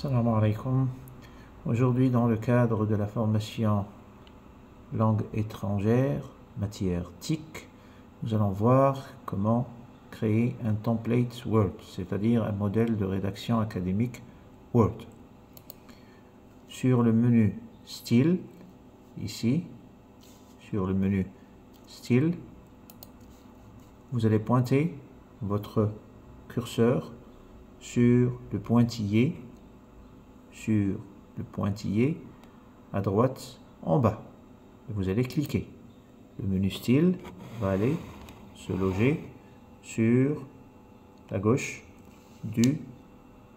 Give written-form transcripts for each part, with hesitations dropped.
Salam alaikum. Aujourd'hui, dans le cadre de la formation langue étrangère, matière TIC, nous allons voir comment créer un template Word, c'est-à-dire un modèle de rédaction académique Word. Sur le menu Style, ici, sur le menu Style, vous allez pointer votre curseur sur le pointillé à droite en bas. Et vous allez cliquer. Le menu style va aller se loger sur la gauche du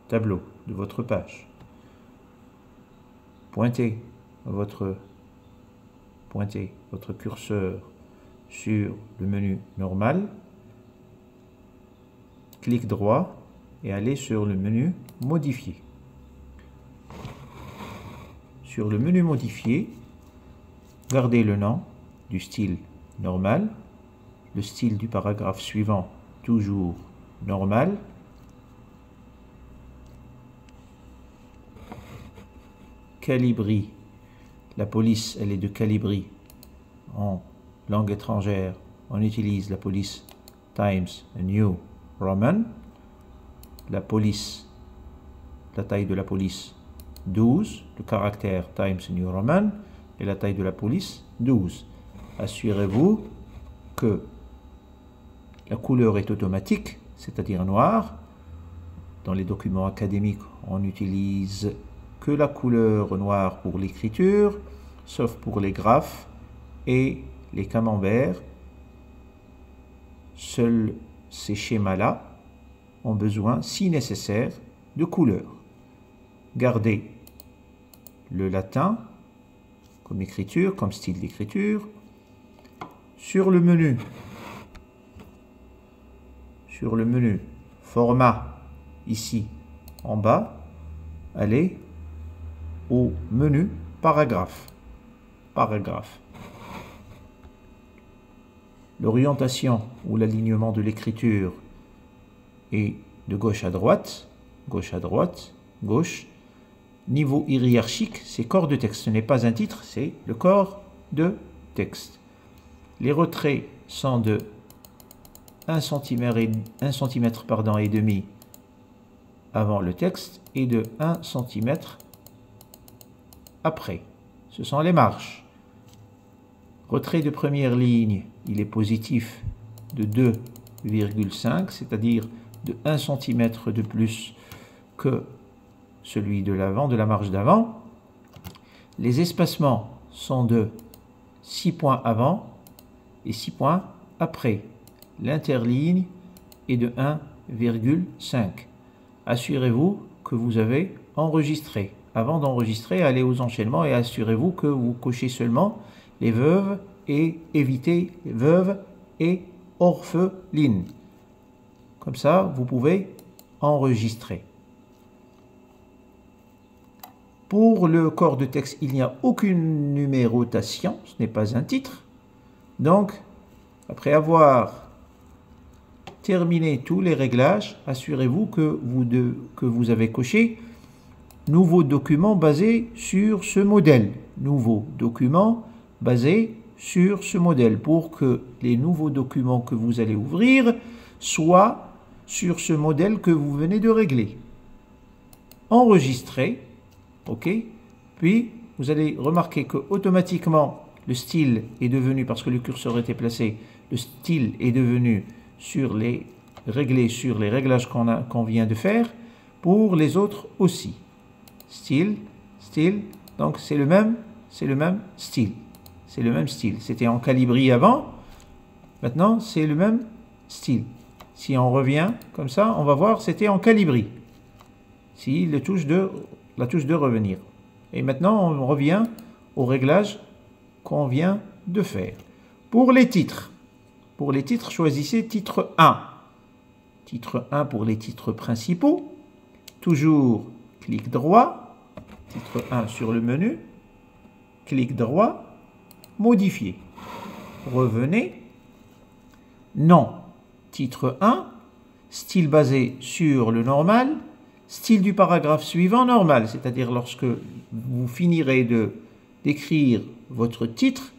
tableau de votre page. Pointez votre curseur sur le menu normal, clic droit et allez sur le menu modifier. Sur le menu modifier, gardez le nom du style normal, le style du paragraphe suivant toujours normal, calibri, la police elle est de calibri en langue étrangère, on utilise la police Times New Roman, la police, la taille de la police 12, le caractère Times New Roman et la taille de la police 12. Assurez-vous que la couleur est automatique, c'est-à-dire noir. Dans les documents académiques, on n'utilise que la couleur noire pour l'écriture, sauf pour les graphes et les camemberts. Seuls ces schémas-là ont besoin, si nécessaire, de couleur. Gardez le latin comme écriture, comme style d'écriture. Sur le menu format, ici en bas, allez au menu paragraphe. L'orientation ou l'alignement de l'écriture est de gauche à droite, gauche. Niveau hiérarchique, c'est corps de texte. Ce n'est pas un titre, c'est le corps de texte. Les retraits sont de 1 cm et demi avant le texte et de 1 cm après. Ce sont les marges. Retrait de première ligne, il est positif de 2,5, c'est-à-dire de 1 cm de plus que celui de l'avant, de la marge d'avant. Les espacements sont de 6 points avant et 6 points après. L'interligne est de 1,5. Assurez-vous que vous avez enregistré. Avant d'enregistrer, allez aux enchaînements et assurez-vous que vous cochez seulement les veuves et évitez les veuves et orphelines. Comme ça, vous pouvez enregistrer. Pour le corps de texte, il n'y a aucune numérotation, ce n'est pas un titre. Donc, après avoir terminé tous les réglages, assurez-vous que vous avez coché « Nouveau document basé sur ce modèle ». Nouveau document basé sur ce modèle pour que les nouveaux documents que vous allez ouvrir soient sur ce modèle que vous venez de régler. Enregistrer. OK. Puis, vous allez remarquer que automatiquement, le style est devenu, parce que le curseur était placé, le style est devenu réglé sur les réglages qu'on vient de faire, pour les autres aussi. Style, donc c'est le même style. C'est le même style. C'était en calibri avant, maintenant c'est le même style. Si on revient comme ça, on va voir c'était en calibri. Si la touche de revenir. Et maintenant, on revient au réglage qu'on vient de faire. Pour les titres, choisissez titre 1. Titre 1 pour les titres principaux. Toujours clic droit. Titre 1 sur le menu. Clic droit. Modifier. Revenez. Nom. Titre 1. Style basé sur le normal. Style du paragraphe suivant, normal, c'est-à-dire lorsque vous finirez d'écrire votre titre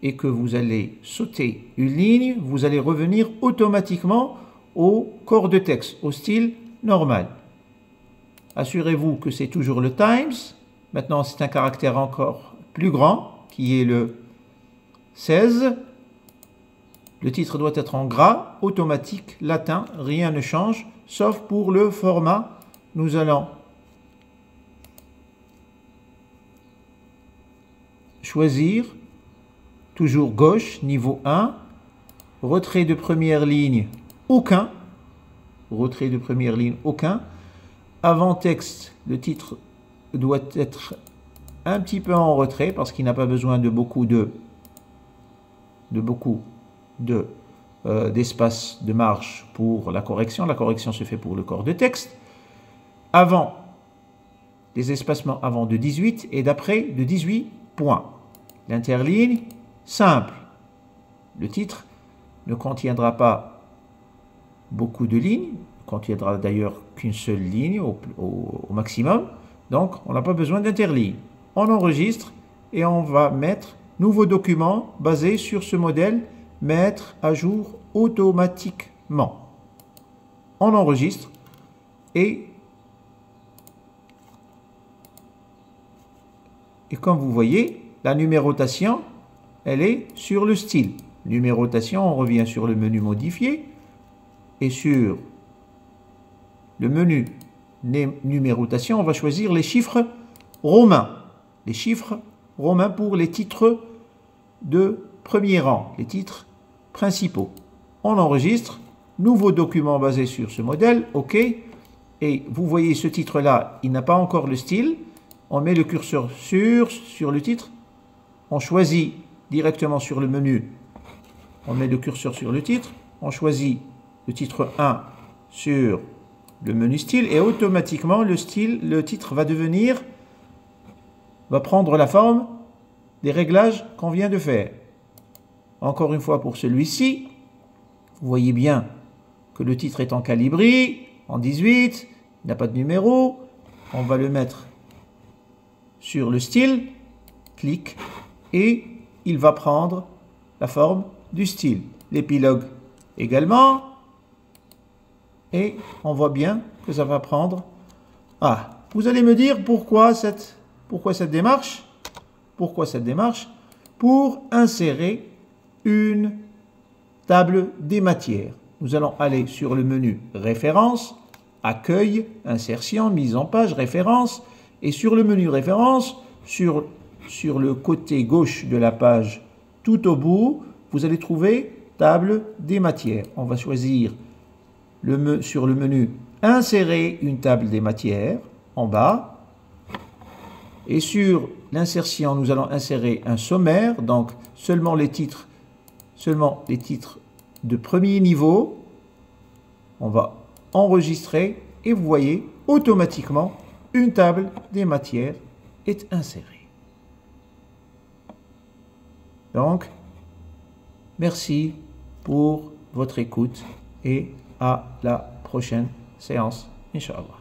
et que vous allez sauter une ligne, vous allez revenir automatiquement au corps de texte, au style normal. Assurez-vous que c'est toujours le Times. Maintenant, c'est un caractère encore plus grand, qui est le 16. Le titre doit être en gras, automatique, latin, rien ne change, sauf pour le format. Nous allons choisir, toujours gauche, niveau 1, retrait de première ligne, aucun, retrait de première ligne, aucun. Avant texte, le titre doit être un petit peu en retrait parce qu'il n'a pas besoin de beaucoup d'espace de marge pour la correction. La correction se fait pour le corps de texte. Avant, les espacements avant de 18 et d'après de 18 points. L'interligne, simple. Le titre ne contiendra pas beaucoup de lignes, ne contiendra d'ailleurs qu'une seule ligne au maximum. Donc, on n'a pas besoin d'interligne. On enregistre et on va mettre nouveau document basé sur ce modèle, mettre à jour automatiquement. On enregistre et comme vous voyez, la numérotation, elle est sur le style. Numérotation, on revient sur le menu modifier et sur le menu numérotation, on va choisir les chiffres romains. Les chiffres romains pour les titres de premier rang, les titres principaux. On enregistre, nouveau document basé sur ce modèle, OK. Et vous voyez ce titre-là, il n'a pas encore le style. On met le curseur sur le titre. On choisit directement sur le menu. On met le curseur sur le titre. On choisit le titre 1 sur le menu style. Et automatiquement, le titre va prendre la forme des réglages qu'on vient de faire. Encore une fois pour celui-ci. Vous voyez bien que le titre est en calibri, en 18. Il n'a pas de numéro. On va le mettre sur le style, clic, et il va prendre la forme du style. L'épilogue également, et on voit bien que ça va prendre. Ah, vous allez me dire pourquoi cette démarche? Pourquoi cette démarche? Pour insérer une table des matières. Nous allons aller sur le menu référence, accueil, insertion, mise en page, référence. Et sur le menu référence, sur le côté gauche de la page, tout au bout, vous allez trouver table des matières. On va choisir sur le menu insérer une table des matières en bas. Et sur l'insertion, nous allons insérer un sommaire, donc seulement les titres de premier niveau. On va enregistrer et vous voyez automatiquement une table des matières est insérée. Donc, merci pour votre écoute et à la prochaine séance, Inch'Allah.